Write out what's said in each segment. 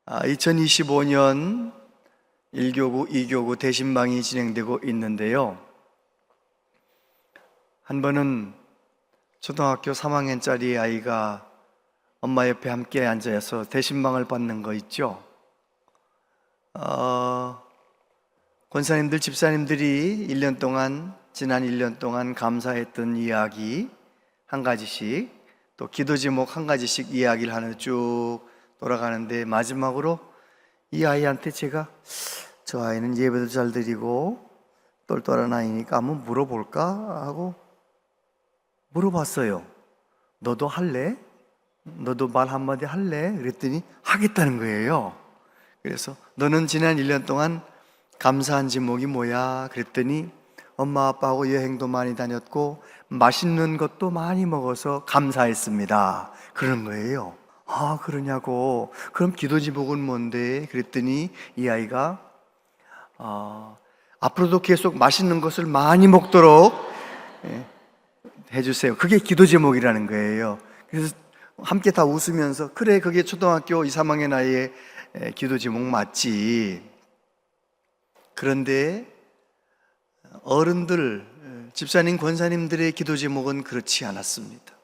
2025년 1교구, 2교구 대신방이 진행되고 있는데요. 한 번은 초등학교 3학년짜리 아이가 엄마 옆에 함께 앉아서 대신방을 받는 거 있죠. 권사님들, 집사님들이 지난 1년 동안 감사했던 이야기 한 가지씩, 또 기도 제목 한 가지씩 이야기를 하는 쭉 돌아가는데, 마지막으로 이 아이한테 제가 저 아이는 예배도 잘 드리고 똘똘한 아이니까 한번 물어볼까 하고 물어봤어요. 너도 할래? 너도 말 한마디 할래? 그랬더니 하겠다는 거예요. 그래서 너는 지난 1년 동안 감사한 제목이 뭐야? 그랬더니 엄마 아빠하고 여행도 많이 다녔고 맛있는 것도 많이 먹어서 감사했습니다, 그러는 거예요. 아, 그러냐고. 그럼 기도 제목은 뭔데? 그랬더니 이 아이가 앞으로도 계속 맛있는 것을 많이 먹도록 해주세요. 그게 기도 제목이라는 거예요. 그래서 함께 다 웃으면서, 그래, 그게 초등학교 2, 3학년 아이의 기도 제목 맞지. 그런데 어른들, 집사님, 권사님들의 기도 제목은 그렇지 않았습니다.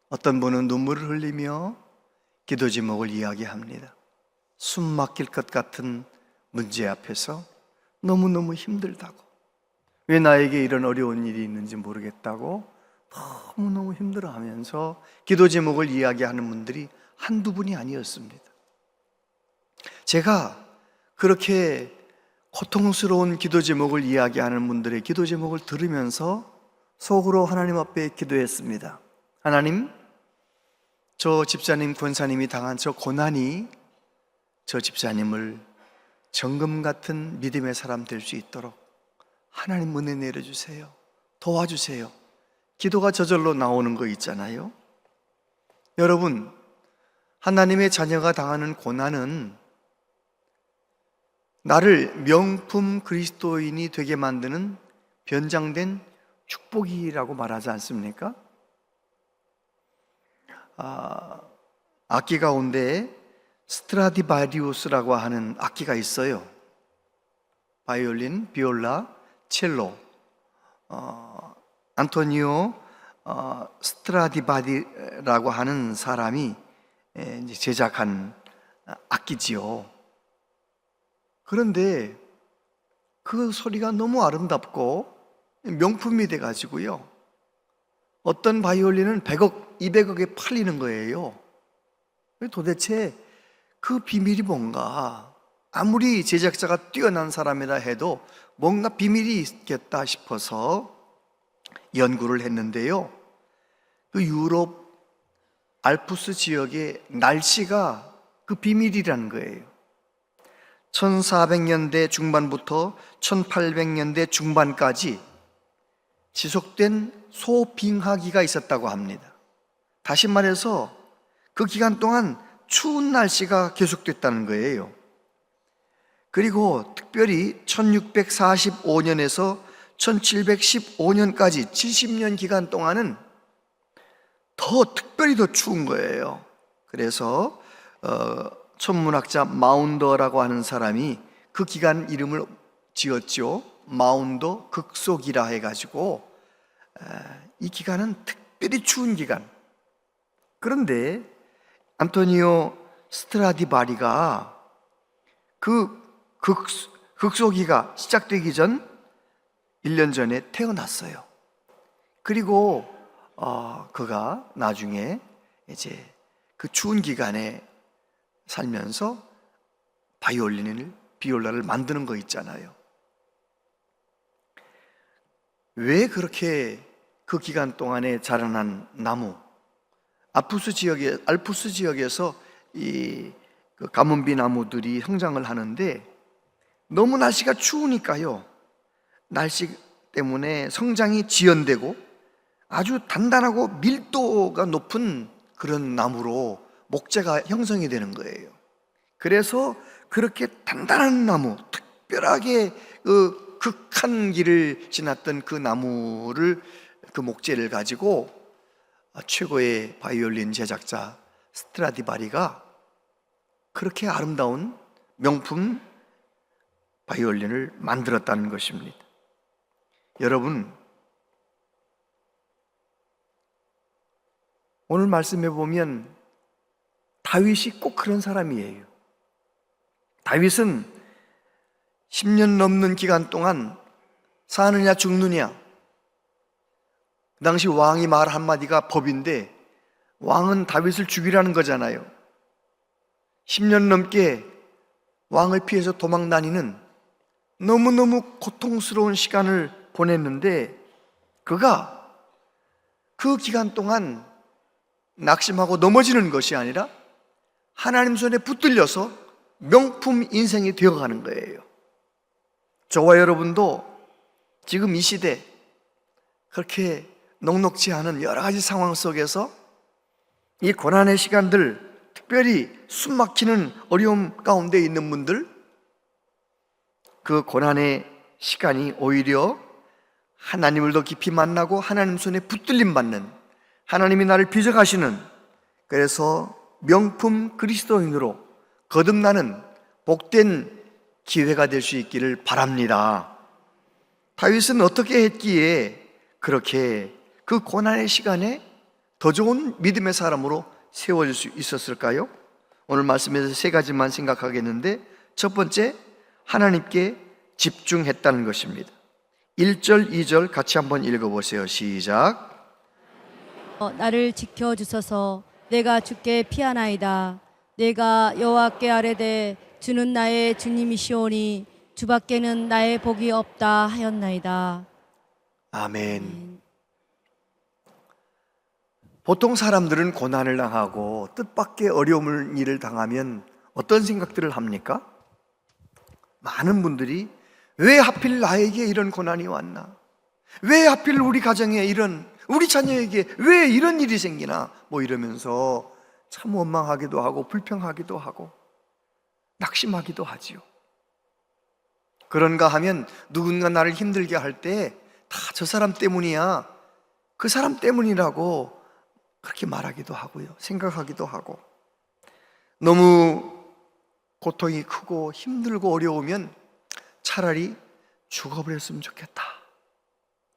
어떤 분은 눈물을 흘리며 기도 제목을 이야기합니다. 숨 막힐 것 같은 문제 앞에서 너무너무 힘들다고, 왜 나에게 이런 어려운 일이 있는지 모르겠다고 너무너무 힘들어하면서 기도 제목을 이야기하는 분들이 한두 분이 아니었습니다. 제가 그렇게 고통스러운 기도 제목을 이야기하는 분들의 기도 제목을 들으면서 속으로 하나님 앞에 기도했습니다. 하나님, 저 집사님, 권사님이 당한 저 고난이 저 집사님을 정금 같은 믿음의 사람 될 수 있도록 하나님 은혜 내려주세요. 도와주세요. 기도가 저절로 나오는 거 있잖아요. 여러분, 하나님의 자녀가 당하는 고난은 나를 명품 그리스도인이 되게 만드는 변장된 축복이라고 말하지 않습니까? 악기 가운데 스트라디바리우스라고 하는 악기가 있어요. 바이올린, 비올라, 첼로, 안토니오 스트라디바리라고 하는 사람이 제작한 악기지요. 그런데 그 소리가 너무 아름답고 명품이 돼가지고요, 어떤 바이올린은 100억, 200억에 팔리는 거예요. 도대체 그 비밀이 뭔가? 아무리 제작자가 뛰어난 사람이라 해도 뭔가 비밀이 있겠다 싶어서 연구를 했는데요, 그 유럽 알프스 지역의 날씨가 그 비밀이라는 거예요. 1400년대 중반부터 1800년대 중반까지 지속된 소빙하기가 있었다고 합니다. 다시 말해서 그 기간 동안 추운 날씨가 계속됐다는 거예요. 그리고 특별히 1645년에서 1715년까지 70년 기간 동안은 더 특별히 더 추운 거예요. 그래서 천문학자 마운더라고 하는 사람이 그 기간 이름을 지었죠. 마운더 극소기라 해가지고 이 기간은 특별히 추운 기간. 그런데 안토니오 스트라디바리가 그 극소기가 시작되기 전 1년 전에 태어났어요. 그리고 그가 나중에 이제 그 추운 기간에 살면서 비올라를 만드는 거 있잖아요. 왜 그렇게 그 기간 동안에 자라난 나무, 알프스 지역에서 이 가문비 나무들이 성장을 하는데, 너무 날씨가 추우니까요, 날씨 때문에 성장이 지연되고 아주 단단하고 밀도가 높은 그런 나무로 목재가 형성이 되는 거예요. 그래서 그렇게 단단한 나무, 특별하게 그 극한 길을 지났던 그 나무를, 그 목재를 가지고 최고의 바이올린 제작자 스트라디바리가 그렇게 아름다운 명품 바이올린을 만들었다는 것입니다. 여러분, 오늘 말씀해 보면 다윗이 꼭 그런 사람이에요. 다윗은 10년 넘는 기간 동안 사느냐 죽느냐, 그 당시 왕이 말 한마디가 법인데 왕은 다윗을 죽이라는 거잖아요. 10년 넘게 왕을 피해서 도망 다니는 너무너무 고통스러운 시간을 보냈는데, 그가 그 기간 동안 낙심하고 넘어지는 것이 아니라 하나님 손에 붙들려서 명품 인생이 되어가는 거예요. 저와 여러분도 지금 이 시대 그렇게 녹록지 않은 여러 가지 상황 속에서 이 고난의 시간들, 특별히 숨막히는 어려움 가운데 있는 분들, 그 고난의 시간이 오히려 하나님을 더 깊이 만나고 하나님 손에 붙들림 받는, 하나님이 나를 빚어가시는, 그래서 명품 그리스도인으로 거듭나는 복된 기회가 될 수 있기를 바랍니다. 다윗은 어떻게 했기에 그렇게 그 고난의 시간에 더 좋은 믿음의 사람으로 세워질 수 있었을까요? 오늘 말씀에서 세 가지만 생각하겠는데, 첫 번째, 하나님께 집중했다는 것입니다. 1절, 2절 같이 한번 읽어보세요. 시작. 나를 지켜주소서. 내가 주께 피하나이다. 내가 여호와께 아뢰되 주는 나의 주님이시오니 주밖에는 나의 복이 없다 하였나이다. 아멘. 보통 사람들은 고난을 당하고 뜻밖의 어려움을 일을 당하면 어떤 생각들을 합니까? 많은 분들이 왜 하필 나에게 이런 고난이 왔나? 왜 하필 우리 가정에 우리 자녀에게 왜 이런 일이 생기나? 뭐 이러면서 참 원망하기도 하고 불평하기도 하고 낙심하기도 하지요. 그런가 하면 누군가 나를 힘들게 할 때 다 저 사람 때문이야, 그 사람 때문이라고 그렇게 말하기도 하고요, 생각하기도 하고, 너무 고통이 크고 힘들고 어려우면 차라리 죽어버렸으면 좋겠다,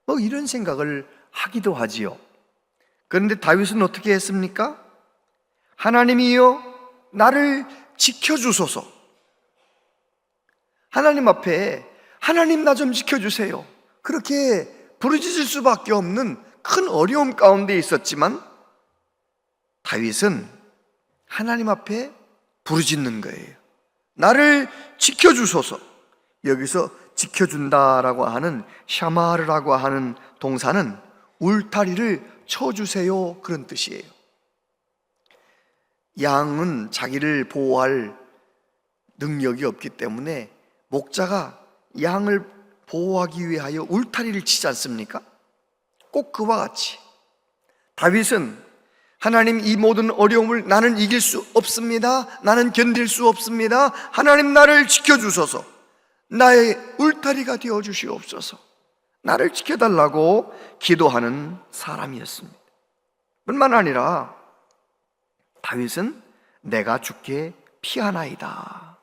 뭐 이런 생각을 하기도 하지요. 그런데 다윗은 어떻게 했습니까? 하나님이여 나를 지켜주소서. 하나님 앞에 하나님 나 좀 지켜주세요, 그렇게 부르짖을 수밖에 없는 큰 어려움 가운데 있었지만 다윗은 하나님 앞에 부르짖는 거예요. 나를 지켜주소서. 여기서 지켜준다라고 하는 샤마르라고 하는 동사는 울타리를 쳐주세요, 그런 뜻이에요. 양은 자기를 보호할 능력이 없기 때문에 목자가 양을 보호하기 위하여 울타리를 치지 않습니까? 꼭 그와 같이 다윗은 하나님, 이 모든 어려움을 나는 이길 수 없습니다, 나는 견딜 수 없습니다, 하나님 나를 지켜주소서, 나의 울타리가 되어주시옵소서, 나를 지켜달라고 기도하는 사람이었습니다. 뿐만 아니라 다윗은 내가 주께 피하나이다.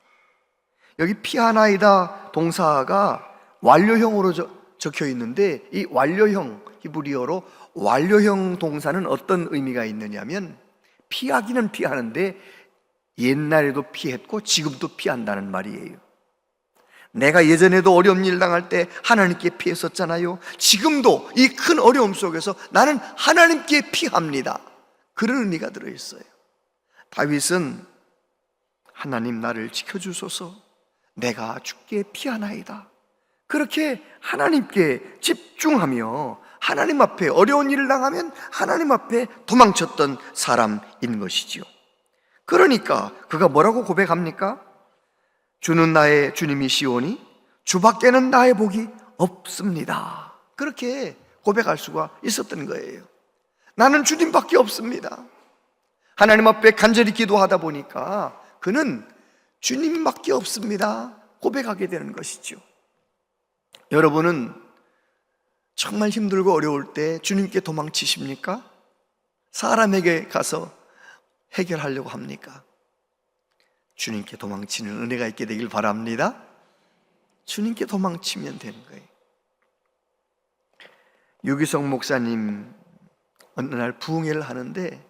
여기 피하나이다 동사가 완료형으로 적혀 있는데, 이 완료형, 히브리어로 완료형 동사는 어떤 의미가 있느냐면 피하기는 피하는데 옛날에도 피했고 지금도 피한다는 말이에요. 내가 예전에도 어려운 일 당할 때 하나님께 피했었잖아요. 지금도 이 큰 어려움 속에서 나는 하나님께 피합니다, 그런 의미가 들어있어요. 다윗은 하나님 나를 지켜주소서, 내가 주께 피하나이다, 그렇게 하나님께 집중하며 하나님 앞에 어려운 일을 당하면 하나님 앞에 도망쳤던 사람인 것이지요. 그러니까 그가 뭐라고 고백합니까? 주는 나의 주님이시오니 주밖에는 나의 복이 없습니다, 그렇게 고백할 수가 있었던 거예요. 나는 주님밖에 없습니다. 하나님 앞에 간절히 기도하다 보니까 그는 주님밖에 없습니다 고백하게 되는 것이죠. 여러분은 정말 힘들고 어려울 때 주님께 도망치십니까? 사람에게 가서 해결하려고 합니까? 주님께 도망치는 은혜가 있게 되길 바랍니다. 주님께 도망치면 되는 거예요. 유기성 목사님 어느 날 부흥회를 하는데,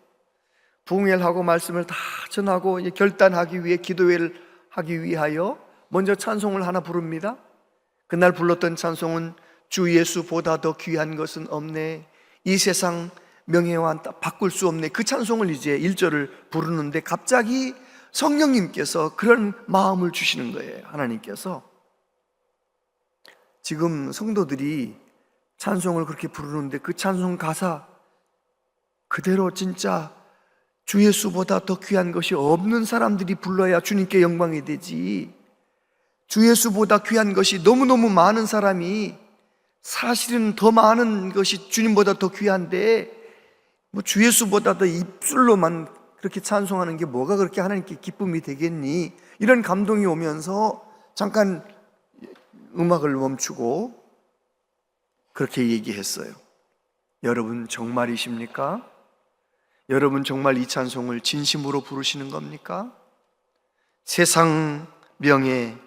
부흥회를 하고 말씀을 다 전하고 이제 결단하기 위해 기도회를 하기 위하여 먼저 찬송을 하나 부릅니다. 그날 불렀던 찬송은 주 예수보다 더 귀한 것은 없네, 이 세상 명예와 바꿀 수 없네. 그 찬송을 이제 1절을 부르는데 갑자기 성령님께서 그런 마음을 주시는 거예요. 하나님께서 지금 성도들이 찬송을 그렇게 부르는데 그 찬송 가사 그대로 진짜 주 예수보다 더 귀한 것이 없는 사람들이 불러야 주님께 영광이 되지, 주 예수보다 귀한 것이 너무너무 많은 사람이 사실은 더 많은 것이 주님보다 더 귀한데 뭐 주 예수보다 더 입술로만 그렇게 찬송하는 게 뭐가 그렇게 하나님께 기쁨이 되겠니? 이런 감동이 오면서 잠깐 음악을 멈추고 그렇게 얘기했어요. 여러분 정말이십니까? 여러분 정말 이 찬송을 진심으로 부르시는 겁니까? 세상 명예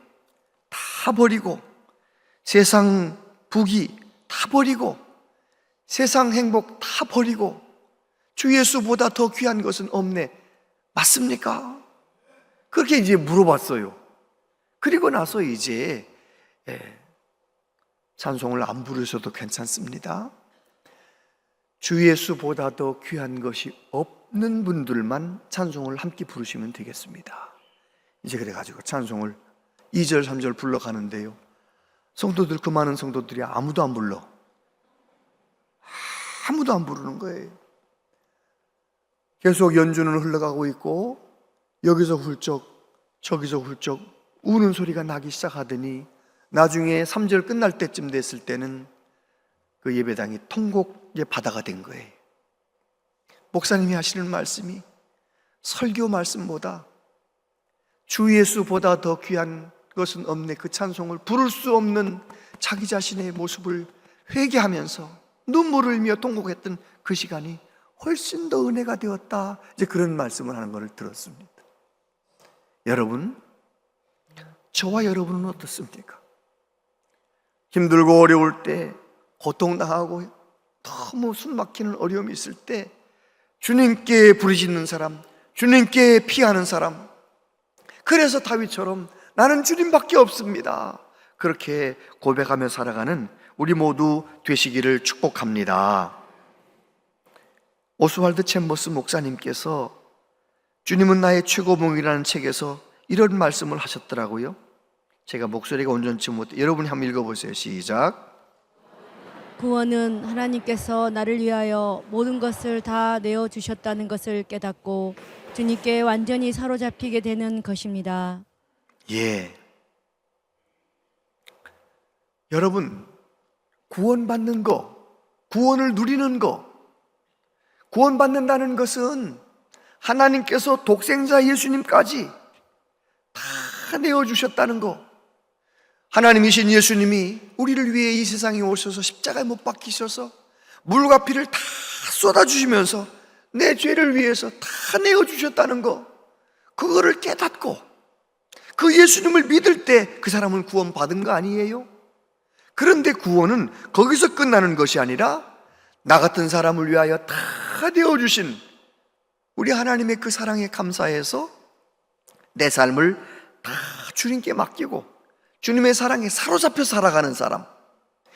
다 버리고, 세상 부귀 다 버리고, 세상 행복 다 버리고 주 예수보다 더 귀한 것은 없네, 맞습니까? 그렇게 이제 물어봤어요. 그리고 나서 이제 찬송을 안 부르셔도 괜찮습니다. 주 예수보다 더 귀한 것이 없는 분들만 찬송을 함께 부르시면 되겠습니다. 이제 그래가지고 찬송을 2절 3절 불러가는데요, 성도들, 그 많은 성도들이 아무도 안 불러. 아무도 안 부르는 거예요. 계속 연주는 흘러가고 있고 여기서 훌쩍 저기서 훌쩍 우는 소리가 나기 시작하더니 나중에 3절 끝날 때쯤 됐을 때는 그 예배당이 통곡의 바다가 된 거예요. 목사님이 하시는 말씀이 설교 말씀보다 주 예수보다 더 귀한 것은 없네, 그 찬송을 부를 수 없는 자기 자신의 모습을 회개하면서 눈물을 흘리며 통곡했던 그 시간이 훨씬 더 은혜가 되었다, 이제 그런 말씀을 하는 것을 들었습니다. 여러분, 저와 여러분은 어떻습니까? 힘들고 어려울 때, 고통당하고 너무 숨막히는 어려움이 있을 때 주님께 부르짖는 사람, 주님께 피하는 사람, 그래서 다윗처럼 나는 주님밖에 없습니다, 그렇게 고백하며 살아가는 우리 모두 되시기를 축복합니다. 오스왈드 챔버스 목사님께서 주님은 나의 최고봉이라는 책에서 이런 말씀을 하셨더라고요. 제가 목소리가 온전치 못해, 여러분이 한번 읽어보세요. 시작. 구원은 하나님께서 나를 위하여 모든 것을 다 내어주셨다는 것을 깨닫고 주님께 완전히 사로잡히게 되는 것입니다. 예. 여러분, 구원받는 거, 구원을 누리는 거, 구원받는다는 것은 하나님께서 독생자 예수님까지 다 내어주셨다는 거, 하나님이신 예수님이 우리를 위해 이 세상에 오셔서 십자가에 못 박히셔서 물과 피를 다 쏟아주시면서 내 죄를 위해서 다 내어주셨다는 거, 그거를 깨닫고 그 예수님을 믿을 때 그 사람은 구원받은 거 아니에요? 그런데 구원은 거기서 끝나는 것이 아니라 나 같은 사람을 위하여 다 내어주신 우리 하나님의 그 사랑에 감사해서 내 삶을 다 주님께 맡기고 주님의 사랑에 사로잡혀 살아가는 사람,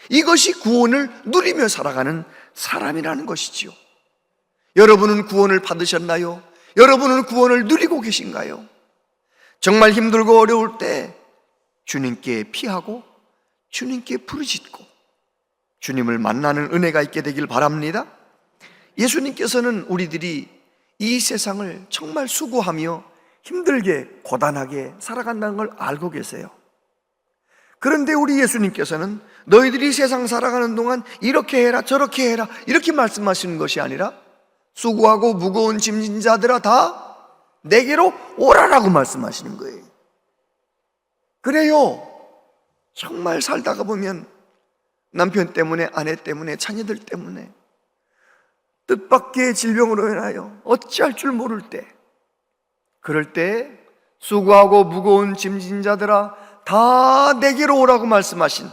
이것이 구원을 누리며 살아가는 사람이라는 것이지요. 여러분은 구원을 받으셨나요? 여러분은 구원을 누리고 계신가요? 정말 힘들고 어려울 때 주님께 피하고 주님께 부르짖고 주님을 만나는 은혜가 있게 되길 바랍니다. 예수님께서는 우리들이 이 세상을 정말 수고하며 힘들게 고단하게 살아간다는 걸 알고 계세요. 그런데 우리 예수님께서는 너희들이 세상 살아가는 동안 이렇게 해라 저렇게 해라 이렇게 말씀하시는 것이 아니라 수고하고 무거운 짐진 자들아 다 내게로 오라라고 말씀하시는 거예요. 그래요, 정말 살다가 보면 남편 때문에, 아내 때문에, 자녀들 때문에 뜻밖의 질병으로 인하여 어찌할 줄 모를 때, 그럴 때 수고하고 무거운 짐진 자들아 다 내게로 오라고 말씀하신,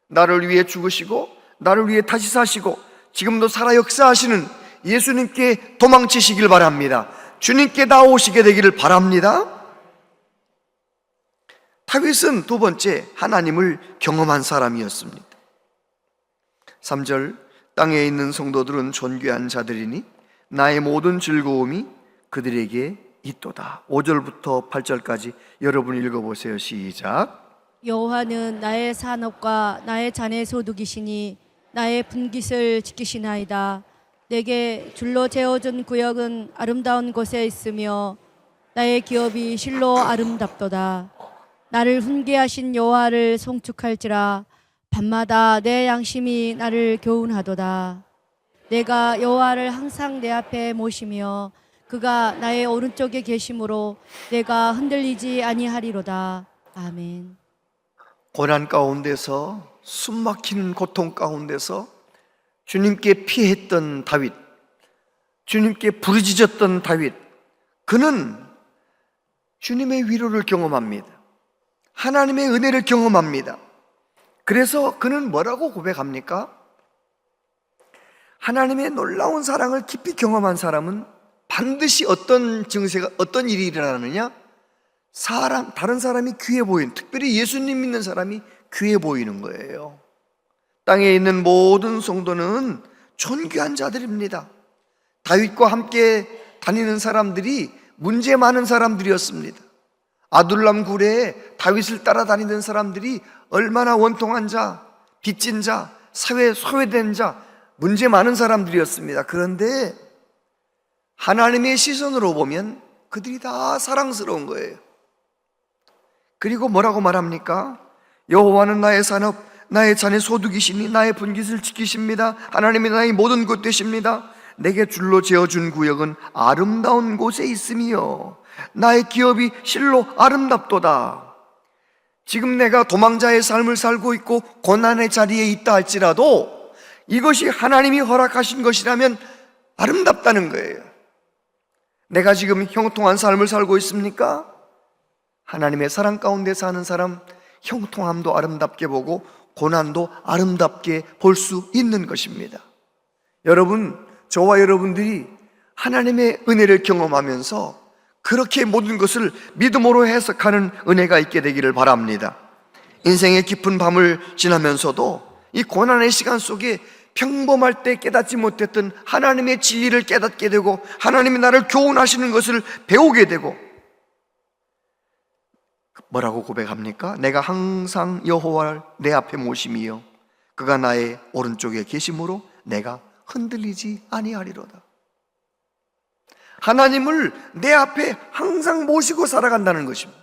나를 위해 죽으시고 나를 위해 다시 사시고 지금도 살아 역사하시는 예수님께 도망치시길 바랍니다. 주님께 나오시게 되기를 바랍니다. 다윗은 두 번째, 하나님을 경험한 사람이었습니다. 3절, 땅에 있는 성도들은 존귀한 자들이니 나의 모든 즐거움이 그들에게 있도다. 5절부터 8절까지 여러분 읽어보세요. 시작. 여호와는 나의 산업과 나의 잔의 소득이시니 나의 분깃을 지키시나이다. 내게 줄로 재어준 구역은 아름다운 곳에 있으며 나의 기업이 실로 아름답도다. 나를 훈계하신 여호와를 송축할지라. 밤마다 내 양심이 나를 교훈하도다. 내가 여호와를 항상 내 앞에 모시며 그가 나의 오른쪽에 계심으로 내가 흔들리지 아니하리로다. 아멘. 고난 가운데서, 숨막히는 고통 가운데서 주님께 피했던 다윗, 주님께 부르짖었던 다윗, 그는 주님의 위로를 경험합니다. 하나님의 은혜를 경험합니다. 그래서 그는 뭐라고 고백합니까? 하나님의 놀라운 사랑을 깊이 경험한 사람은 반드시 어떤 증세가, 어떤 일이 일어나느냐? 다른 사람이 귀해 보이는, 특별히 예수님 믿는 사람이 귀해 보이는 거예요. 땅에 있는 모든 성도는 존귀한 자들입니다. 다윗과 함께 다니는 사람들이 문제 많은 사람들이었습니다. 아둘람 굴에 다윗을 따라다니는 사람들이 얼마나 원통한 자, 빚진 자, 사회에 소외된 자, 문제 많은 사람들이었습니다. 그런데 하나님의 시선으로 보면 그들이 다 사랑스러운 거예요. 그리고 뭐라고 말합니까? 여호와는 나의 산업, 나의 잔의 소득이시니 나의 분깃을 지키십니다. 하나님이 나의 모든 것 되십니다. 내게 줄로 재어준 구역은 아름다운 곳에 있으며 나의 기업이 실로 아름답도다. 지금 내가 도망자의 삶을 살고 있고 고난의 자리에 있다 할지라도 이것이 하나님이 허락하신 것이라면 아름답다는 거예요. 내가 지금 형통한 삶을 살고 있습니까? 하나님의 사랑 가운데 사는 사람, 형통함도 아름답게 보고 고난도 아름답게 볼 수 있는 것입니다. 여러분, 저와 여러분들이 하나님의 은혜를 경험하면서 그렇게 모든 것을 믿음으로 해석하는 은혜가 있게 되기를 바랍니다. 인생의 깊은 밤을 지나면서도 이 고난의 시간 속에 평범할 때 깨닫지 못했던 하나님의 진리를 깨닫게 되고 하나님이 나를 교훈하시는 것을 배우게 되고, 뭐라고 고백합니까? 내가 항상 여호와를 내 앞에 모심이요 그가 나의 오른쪽에 계심으로 내가 흔들리지 아니하리로다. 하나님을 내 앞에 항상 모시고 살아간다는 것입니다.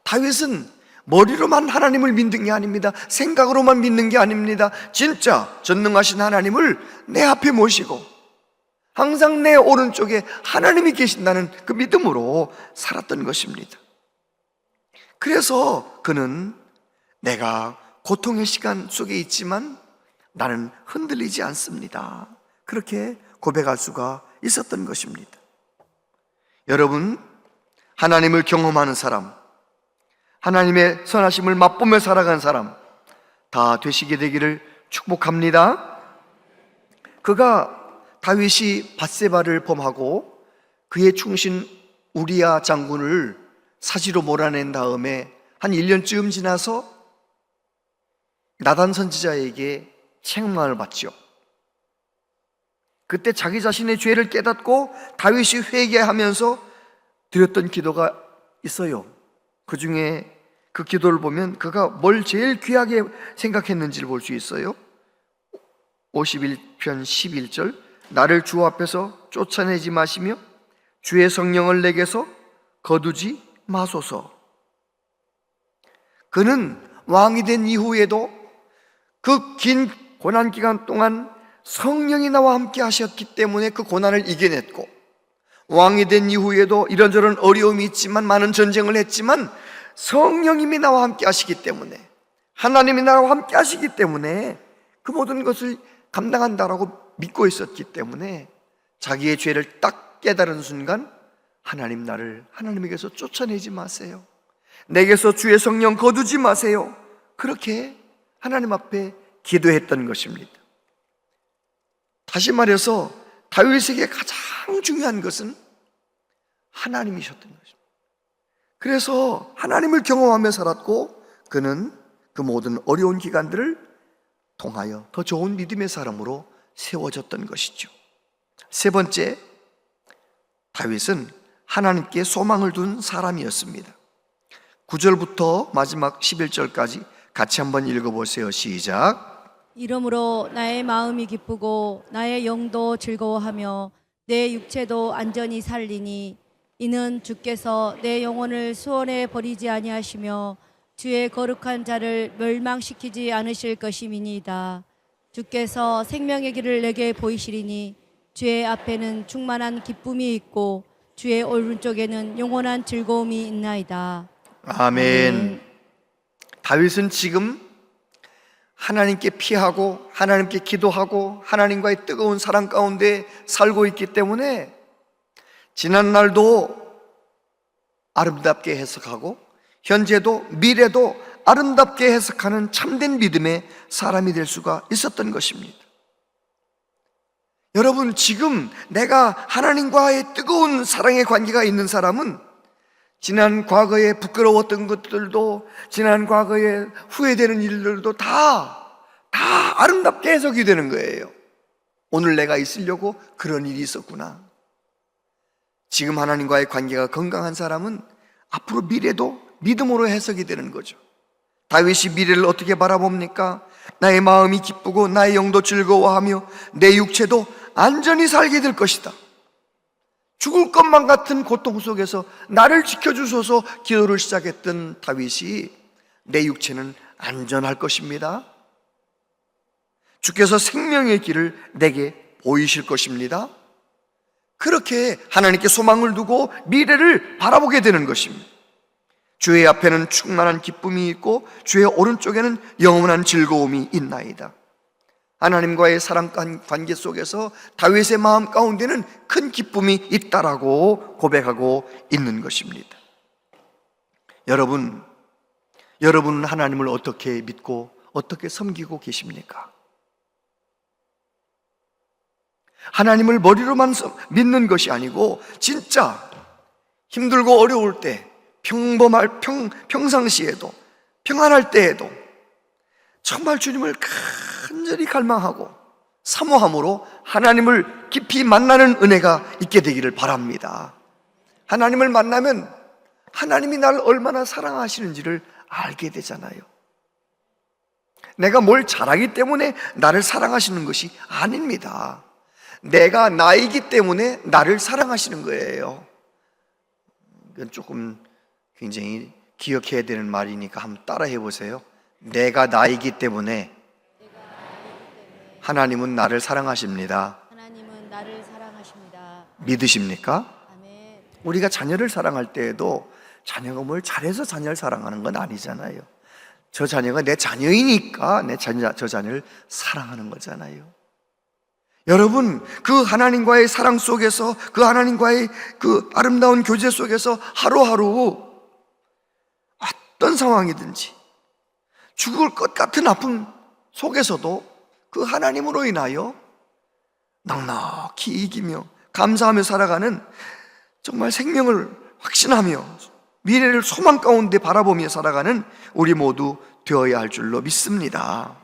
다윗은 머리로만 하나님을 믿는 게 아닙니다. 생각으로만 믿는 게 아닙니다. 진짜 전능하신 하나님을 내 앞에 모시고 항상 내 오른쪽에 하나님이 계신다는 그 믿음으로 살았던 것입니다. 그래서 그는 내가 고통의 시간 속에 있지만 나는 흔들리지 않습니다. 그렇게 고백할 수가 있었던 것입니다. 여러분, 하나님을 경험하는 사람, 하나님의 선하심을 맛보며 살아간 사람 다 되시게 되기를 축복합니다. 다윗이 밧세바를 범하고 그의 충신 우리야 장군을 사지로 몰아낸 다음에 한 1년쯤 지나서 나단 선지자에게 책망을 받죠. 그때 자기 자신의 죄를 깨닫고 다윗이 회개하면서 드렸던 기도가 있어요. 그 중에 그 기도를 보면 그가 뭘 제일 귀하게 생각했는지를 볼 수 있어요. 51편 11절, 나를 주 앞에서 쫓아내지 마시며 주의 성령을 내게서 거두지 마소서. 그는 왕이 된 이후에도 그 긴 고난 기간 동안 성령이 나와 함께 하셨기 때문에 그 고난을 이겨냈고, 왕이 된 이후에도 이런저런 어려움이 있지만, 많은 전쟁을 했지만 성령님이 나와 함께 하시기 때문에, 하나님이 나와 함께 하시기 때문에 그 모든 것을 감당한다라고 믿고 있었기 때문에 자기의 죄를 딱 깨달은 순간 하나님, 나를 하나님에게서 쫓아내지 마세요. 내게서 주의 성령 거두지 마세요. 그렇게 하나님 앞에 기도했던 것입니다. 다시 말해서 다윗에게 가장 중요한 것은 하나님이셨던 것입니다. 그래서 하나님을 경험하며 살았고, 그는 그 모든 어려운 기간들을 통하여 더 좋은 믿음의 사람으로 세워졌던 것이죠. 세 번째, 다윗은 하나님께 소망을 둔 사람이었습니다. 9절부터 마지막 11절까지 같이 한번 읽어보세요. 시작. 이러므로 나의 마음이 기쁘고 나의 영도 즐거워하며 내 육체도 안전히 살리니 이는 주께서 내 영혼을 수원에 버리지 아니하시며 주의 거룩한 자를 멸망시키지 않으실 것임이니이다. 주께서 생명의 길을 내게 보이시리니 주의 앞에는 충만한 기쁨이 있고 주의 오른쪽에는 영원한 즐거움이 있나이다. 아멘. 다윗은 지금 하나님께 피하고 하나님께 기도하고 하나님과의 뜨거운 사랑 가운데 살고 있기 때문에 지난 날도 아름답게 해석하고 현재도 미래도 아름답게 해석하는 참된 믿음의 사람이 될 수가 있었던 것입니다. 여러분, 지금 내가 하나님과의 뜨거운 사랑의 관계가 있는 사람은 지난 과거에 부끄러웠던 것들도, 지난 과거에 후회되는 일들도 다 아름답게 해석이 되는 거예요. 오늘 내가 있으려고 그런 일이 있었구나. 지금 하나님과의 관계가 건강한 사람은 앞으로 미래도 믿음으로 해석이 되는 거죠. 다윗이 미래를 어떻게 바라봅니까? 나의 마음이 기쁘고 나의 영도 즐거워하며 내 육체도 안전히 살게 될 것이다. 죽을 것만 같은 고통 속에서 나를 지켜주소서 기도를 시작했던 다윗이 내 육체는 안전할 것입니다. 주께서 생명의 길을 내게 보이실 것입니다. 그렇게 하나님께 소망을 두고 미래를 바라보게 되는 것입니다. 주의 앞에는 충만한 기쁨이 있고 주의 오른쪽에는 영원한 즐거움이 있나이다. 하나님과의 사랑 관계 속에서 다윗의 마음 가운데는 큰 기쁨이 있다라고 고백하고 있는 것입니다. 여러분은 하나님을 어떻게 믿고 어떻게 섬기고 계십니까? 하나님을 머리로만 믿는 것이 아니고 진짜 힘들고 어려울 때, 평상시에도, 평안할 때에도 정말 주님을 간절히 갈망하고 사모함으로 하나님을 깊이 만나는 은혜가 있게 되기를 바랍니다. 하나님을 만나면 하나님이 나를 얼마나 사랑하시는지를 알게 되잖아요. 내가 뭘 잘하기 때문에 나를 사랑하시는 것이 아닙니다. 내가 나이기 때문에 나를 사랑하시는 거예요. 이건 조금 굉장히 기억해야 되는 말이니까 한번 따라해 보세요. 내가 나이기 때문에 하나님은 나를 사랑하십니다. 하나님은 나를 사랑하십니다. 믿으십니까? 아멘. 우리가 자녀를 사랑할 때에도 자녀가 뭘 잘해서 자녀를 사랑하는 건 아니잖아요. 저 자녀가 내 자녀이니까 저 자녀를 사랑하는 거잖아요. 여러분, 그 하나님과의 사랑 속에서, 그 하나님과의 그 아름다운 교제 속에서 하루하루 어떤 상황이든지 죽을 것 같은 아픔 속에서도 그 하나님으로 인하여 넉넉히 이기며 감사하며 살아가는, 정말 생명을 확신하며 미래를 소망 가운데 바라보며 살아가는 우리 모두 되어야 할 줄로 믿습니다.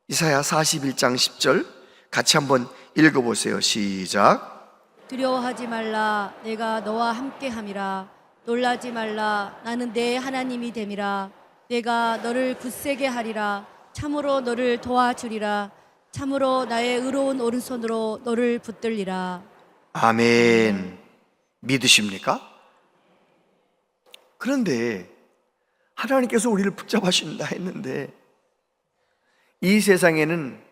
이사야 41장 10절 같이 한번 읽어보세요. 시작. 두려워하지 말라. 내가 너와 함께함이라. 놀라지 말라. 나는 내 하나님이 됨이라. 내가 너를 굳세게 하리라. 참으로 너를 도와주리라. 참으로 나의 의로운 오른손으로 너를 붙들리라. 아멘. 믿으십니까? 그런데 하나님께서 우리를 붙잡으신다 했는데 이 세상에는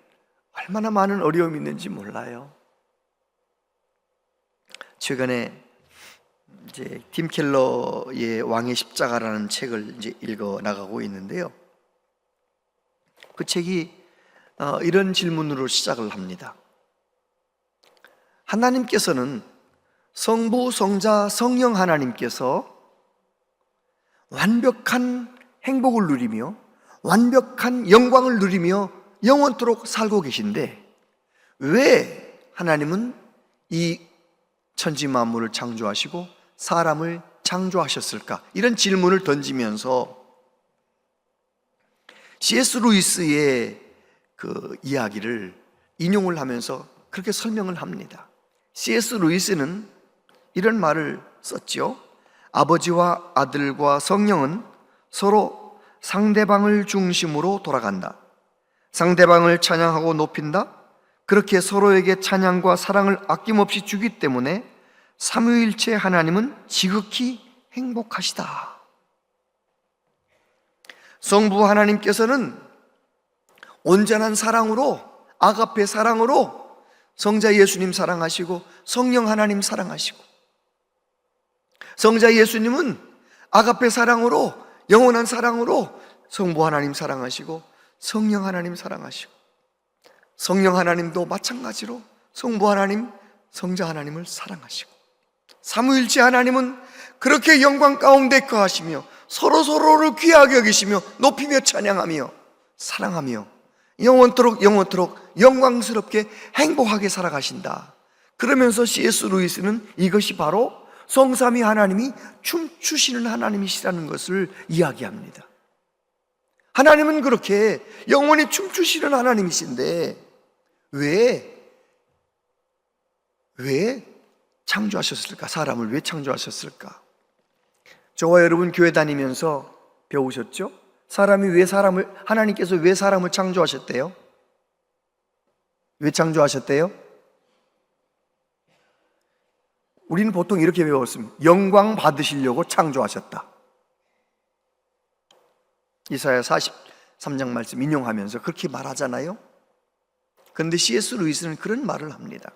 얼마나 많은 어려움이 있는지 몰라요. 최근에 이제 팀 켈러의 왕의 십자가라는 책을 이제 읽어 나가고 있는데요. 그 책이 이런 질문으로 시작을 합니다. 하나님께서는 성부, 성자, 성령 하나님께서 완벽한 행복을 누리며 완벽한 영광을 누리며 영원토록 살고 계신데 왜 하나님은 이 천지 만물을 창조하시고 사람을 창조하셨을까? 이런 질문을 던지면서 C.S. 루이스의 그 이야기를 인용을 하면서 그렇게 설명을 합니다. C.S. 루이스는 이런 말을 썼죠. 아버지와 아들과 성령은 서로 상대방을 중심으로 돌아간다. 상대방을 찬양하고 높인다. 그렇게 서로에게 찬양과 사랑을 아낌없이 주기 때문에 삼위일체 하나님은 지극히 행복하시다. 성부 하나님께서는 온전한 사랑으로, 아가페 사랑으로 성자 예수님 사랑하시고 성령 하나님 사랑하시고, 성자 예수님은 아가페 사랑으로, 영원한 사랑으로 성부 하나님 사랑하시고 성령 하나님 사랑하시고, 성령 하나님도 마찬가지로 성부 하나님, 성자 하나님을 사랑하시고, 삼위일체 하나님은 그렇게 영광 가운데 거하시며 서로서로를 귀하게 여기시며 높이며 찬양하며 사랑하며 영원토록 영광스럽게 행복하게 살아가신다. 그러면서 C.S. 루이스는 이것이 바로 성삼위 하나님이 춤추시는 하나님이시라는 것을 이야기합니다. 하나님은 그렇게 영원히 춤추시는 하나님이신데 왜 창조하셨을까? 사람을 왜 창조하셨을까? 저와 여러분 교회 다니면서 배우셨죠? 하나님께서 왜 사람을 창조하셨대요? 왜 창조하셨대요? 우리는 보통 이렇게 배웠습니다. 영광 받으시려고 창조하셨다. 이사야 43장 말씀 인용하면서 그렇게 말하잖아요. 그런데 C.S. 루이스는 그런 말을 합니다.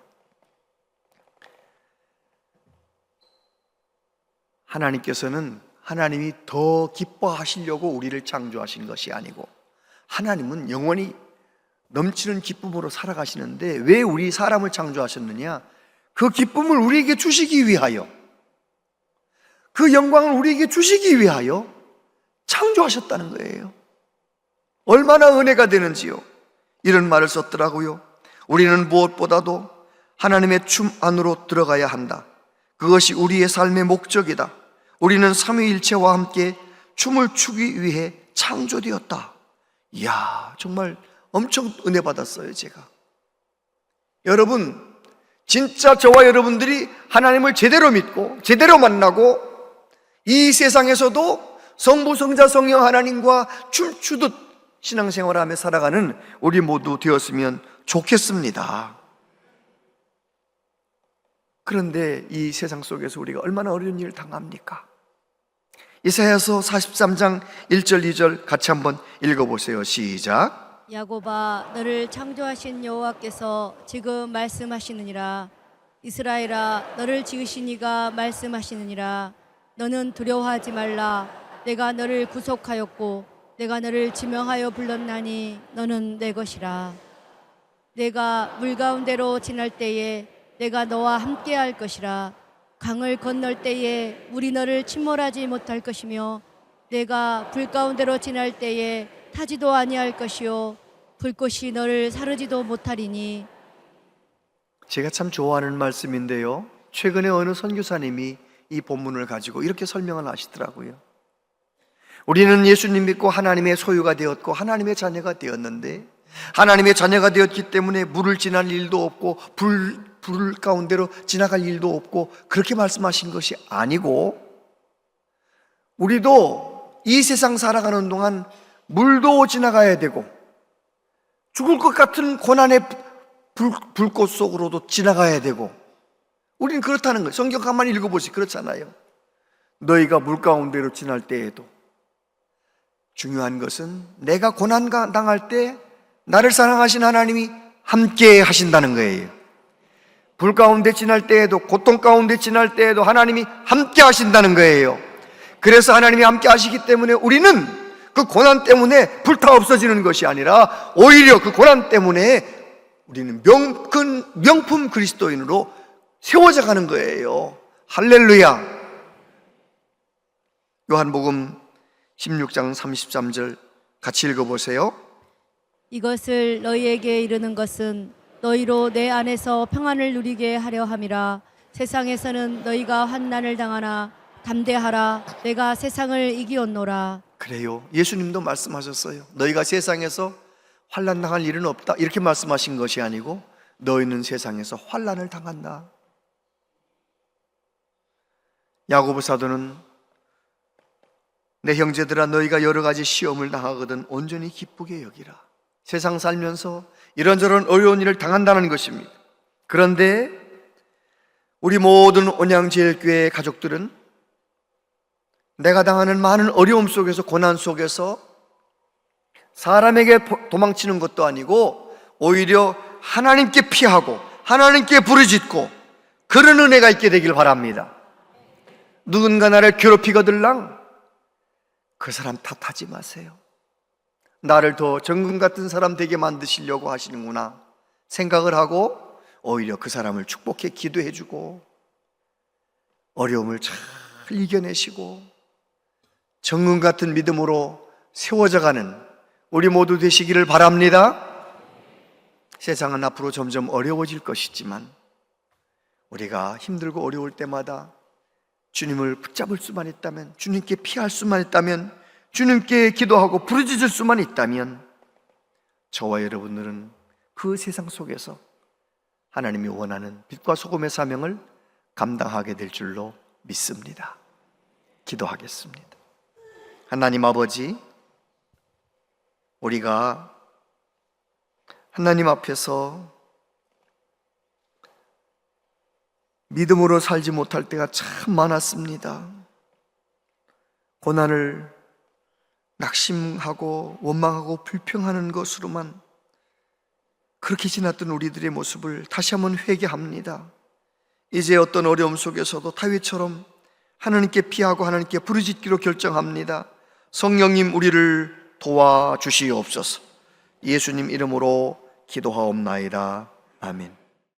하나님이 더 기뻐하시려고 우리를 창조하신 것이 아니고 하나님은 영원히 넘치는 기쁨으로 살아가시는데 왜 우리 사람을 창조하셨느냐? 그 기쁨을 우리에게 주시기 위하여, 그 영광을 우리에게 주시기 위하여 창조하셨다는 거예요. 얼마나 은혜가 되는지요. 이런 말을 썼더라고요. 우리는 무엇보다도 하나님의 춤 안으로 들어가야 한다. 그것이 우리의 삶의 목적이다. 우리는 삼위일체와 함께 춤을 추기 위해 창조되었다. 이야, 정말 엄청 은혜 받았어요, 제가. 여러분, 진짜 저와 여러분들이 하나님을 제대로 믿고 제대로 만나고 이 세상에서도 성부, 성자, 성령 하나님과 춤추듯 신앙생활하며 살아가는 우리 모두 되었으면 좋겠습니다. 그런데 이 세상 속에서 우리가 얼마나 어려운 일을 당합니까? 이사야서 43장 1절 2절 같이 한번 읽어보세요. 시작. 야곱아, 너를 창조하신 여호와께서 지금 말씀하시느니라. 이스라엘아, 너를 지으신 이가 말씀하시느니라. 너는 두려워하지 말라. 내가 너를 구속하였고 내가 너를 지명하여 불렀나니 너는 내 것이라. 내가 물 가운데로 지날 때에 내가 너와 함께할 것이라. 강을 건널 때에 물이 너를 침몰하지 못할 것이며 내가 불 가운데로 지날 때에 타지도 아니할 것이요 불꽃이 너를 사르지도 못하리니. 제가 참 좋아하는 말씀인데요, 최근에 어느 선교사님이 이 본문을 가지고 이렇게 설명을 하시더라고요. 우리는 예수님 믿고 하나님의 소유가 되었고 하나님의 자녀가 되었는데, 하나님의 자녀가 되었기 때문에 물을 지날 일도 없고 불 가운데로 지나갈 일도 없고 그렇게 말씀하신 것이 아니고, 우리도 이 세상 살아가는 동안 물도 지나가야 되고 죽을 것 같은 고난의 불꽃 속으로도 지나가야 되고, 우리는 그렇다는 거예요. 성경 가만히 읽어보시 그렇잖아요. 너희가 물 가운데로 지날 때에도 중요한 것은 내가 고난 당할 때 나를 사랑하신 하나님이 함께 하신다는 거예요. 불 가운데 지날 때에도, 고통 가운데 지날 때에도 하나님이 함께 하신다는 거예요. 그래서 하나님이 함께 하시기 때문에 우리는 그 고난 때문에 불타 없어지는 것이 아니라 오히려 그 고난 때문에 우리는 명품 그리스도인으로 세워져 가는 거예요. 할렐루야. 요한복음 16장 33절 같이 읽어보세요. 이것을 너희에게 이르는 것은 너희로 내 안에서 평안을 누리게 하려 함이라. 세상에서는 너희가 환난을 당하나 담대하라. 내가 세상을 이기었노라. 그래요. 예수님도 말씀하셨어요. 너희가 세상에서 환난 당할 일은 없다. 이렇게 말씀하신 것이 아니고 너희는 세상에서 환난을 당한다. 야고보 사도는 내 형제들아 너희가 여러 가지 시험을 당하거든 온전히 기쁘게 여기라. 세상 살면서 이런저런 어려운 일을 당한다는 것입니다. 그런데 우리 모든 온양제일교회 가족들은 내가 당하는 많은 어려움 속에서, 고난 속에서 사람에게 도망치는 것도 아니고 오히려 하나님께 피하고 하나님께 부르짖고 그런 은혜가 있게 되길 바랍니다. 누군가 나를 괴롭히거들랑 그 사람 탓하지 마세요. 나를 더 정금 같은 사람 되게 만드시려고 하시는구나 생각을 하고 오히려 그 사람을 축복해 기도해주고 어려움을 잘 이겨내시고 정금 같은 믿음으로 세워져가는 우리 모두 되시기를 바랍니다. 세상은 앞으로 점점 어려워질 것이지만 우리가 힘들고 어려울 때마다 주님을 붙잡을 수만 있다면, 주님께 피할 수만 있다면, 주님께 기도하고 부르짖을 수만 있다면 저와 여러분들은 그 세상 속에서 하나님이 원하는 빛과 소금의 사명을 감당하게 될 줄로 믿습니다. 기도하겠습니다. 하나님 아버지, 우리가 하나님 앞에서 믿음으로 살지 못할 때가 참 많았습니다. 고난을 낙심하고 원망하고 불평하는 것으로만 그렇게 지났던 우리들의 모습을 다시 한번 회개합니다. 이제 어떤 어려움 속에서도 다윗처럼 하나님께 피하고 하나님께 부르짖기로 결정합니다. 성령님 우리를 도와주시옵소서. 예수님 이름으로 기도하옵나이다. 아멘.